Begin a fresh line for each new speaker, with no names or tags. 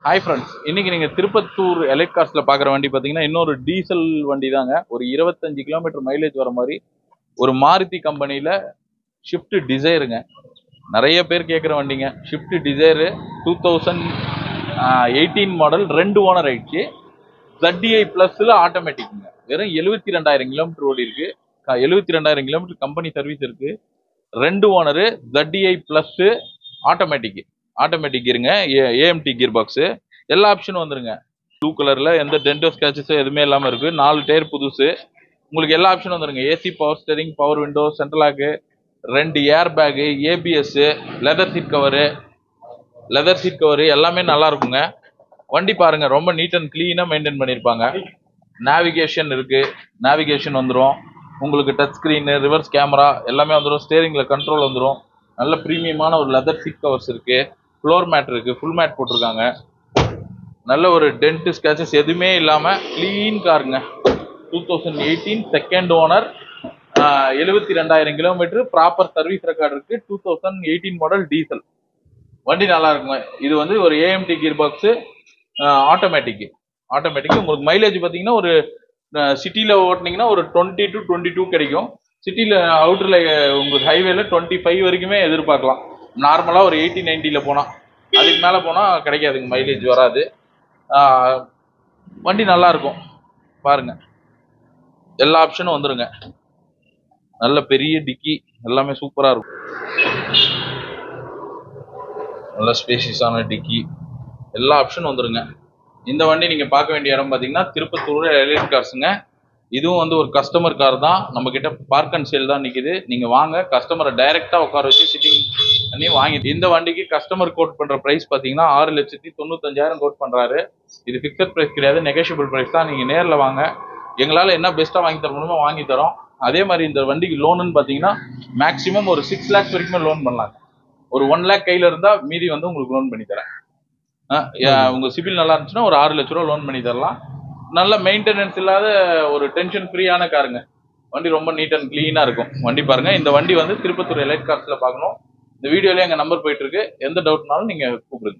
Hi friends, இன்னைக்கு நீங்கள் Tirupattur elect கார்ஸில் பார்க்குற வண்டி பார்த்தீங்கன்னா இன்னொரு டீசல் வண்டி தாங்க. ஒரு 25 கிலோமீட்டர் மைலேஜ் வர மாதிரி ஒரு மாருதி கம்பெனியில் ஷிஃப்ட் டிசைருங்க. நிறைய பேர் கேட்குற வண்டிங்க. ஷிஃப்ட் டிசைரு 2018 மாடல், 2 ஓனர் ஆயிடுச்சு. ZDI ப்ளஸில் ஆட்டோமேட்டிக்குங்க. வெறும் 72,000 கிலோமீட்டர் ஓடி இருக்கு. 72,000 கிலோமீட்டர் கம்பெனி சர்வீஸ் இருக்கு. 2 ஓனரு, ZDI ப்ளஸ், ஆட்டோமேட்டிக் இருங்க, ஏஎம்டி கியர் பாக்ஸு, எல்லா ஆப்ஷனும் வந்துருங்க. ப்ளூ கலரில் எந்த டென்டோ ஸ்கேச்சஸும் எதுவுமே இல்லாமல் இருக்குது. 4 டயர் புதுசு. உங்களுக்கு எல்லா ஆப்ஷனும் வந்துருங்க. AC, power steering, power window, central lock, 2 air bag, ABS, leather seat cover எல்லாமே நல்லா இருக்குங்க. வண்டி பாருங்க, ரொம்ப நீட் அண்ட் கிளீனாக மெயின்டைன் பண்ணியிருப்பாங்க. நேவிகேஷன் இருக்கு, நேவிகேஷன் வந்துடும். உங்களுக்கு டச் ஸ்க்ரீனு, ரிவர்ஸ் கேமரா எல்லாமே வந்துடும். ஸ்டேரிங்கில் கண்ட்ரோல் வந்துடும். நல்ல ப்ரீமியமான ஒரு லெதர் சீட் கவர்ஸ் இருக்கு. ஃப்ளோர் மேட் இருக்கு, ஃபுல் மேட் போட்டிருக்காங்க. நல்ல ஒரு டென்ட் ஸ்கேச்சஸ் எதுவுமே இல்லாமல் க்ளீன் காருங்க. 2018 second owner, 72,000 kilometre, proper service record இருக்கு. 2018 மாடல் டீசல் வண்டி நல்லா இருக்குங்க. இது வந்து ஒரு ஏஎம்டி கியர் பாக்ஸு, ஆட்டோமேட்டிக். உங்களுக்கு மைலேஜ் பார்த்தீங்கன்னா ஒரு சிட்டியில் ஓட்டினீங்கன்னா ஒரு 20 to 22 கிடைக்கும். சிட்டியில் அவுட்டரில் உங்களுக்கு ஹைவேல 25 வரைக்குமே எதிர்பார்க்கலாம். நார்மலாக ஒரு 80-90 போனால், அதுக்கு மேலே போனால் கிடைக்காதுங்க, மைலேஜ் வராது. வண்டி நல்லா இருக்கும் பாருங்க. எல்லா ஆப்ஷனும் வந்துருங்க. நல்ல பெரிய டிக்கி, எல்லாமே சூப்பராக இருக்கும். நல்ல ஸ்பேஷியஸான டிக்கி, எல்லா ஆப்ஷனும் வந்துருங்க. இந்த வண்டி நீங்கள் பார்க்க வேண்டிய இடம் பார்த்தீங்கன்னா திருப்பத்தூர் எலைட் கார்ஸுங்க. இதுவும் வந்து ஒரு கஸ்டமர் கார் தான். நம்ம கிட்ட பார்க் அண்ட் சேல் தான் நிற்கிது. நீங்கள் வாங்க, கஸ்டமரை டைரெக்டாக உட்கார வச்சு சிட்டிங் பண்ணி வாங்கி. இந்த வண்டிக்கு கஸ்டமர் கோட் பண்ணுற ப்ரைஸ் பார்த்தீங்கன்னா 6,95,000 கோட் பண்ணுறாரு. இது ஃபிக்ஸட் ப்ரைஸ் கிடையாது, நெகோஷியபிள் ப்ரைஸ் தான். நீங்கள் நேரில் வாங்க, எங்களால் என்ன பெஸ்ட்டாக வாங்கி தர முடியுமோ வாங்கி தரோம். அதே மாதிரி இந்த வண்டிக்கு லோனுன்னு பார்த்தீங்கன்னா மேக்ஸிமம் ஒரு 6 lakhs வரைக்குமே லோன் பண்ணலாங்க. ஒரு 1 lakh கையில் இருந்தால் மீதி வந்து உங்களுக்கு லோன் பண்ணி தரேன். உங்கள் சிபில் நல்லா இருந்துச்சுன்னா ஒரு 6 லட்ச ரூபா லோன் பண்ணி தரலாம். நல்ல மெயின்டெனன்ஸ் இல்லாத ஒரு டென்ஷன் ஃப்ரீயான காருங்க. வண்டி ரொம்ப நீட் அண்ட் கிளீனாக இருக்கும். வண்டி பாருங்க. இந்த வண்டி வந்து திருப்பத்தூர் எலைட் கார்ஸில் பார்க்கணும். இந்த வீடியோலேயே எங்கள் நம்பர் போயிட்டு இருக்கு. எந்த டவுட்னாலும் நீங்கள் கூப்பிடுங்க.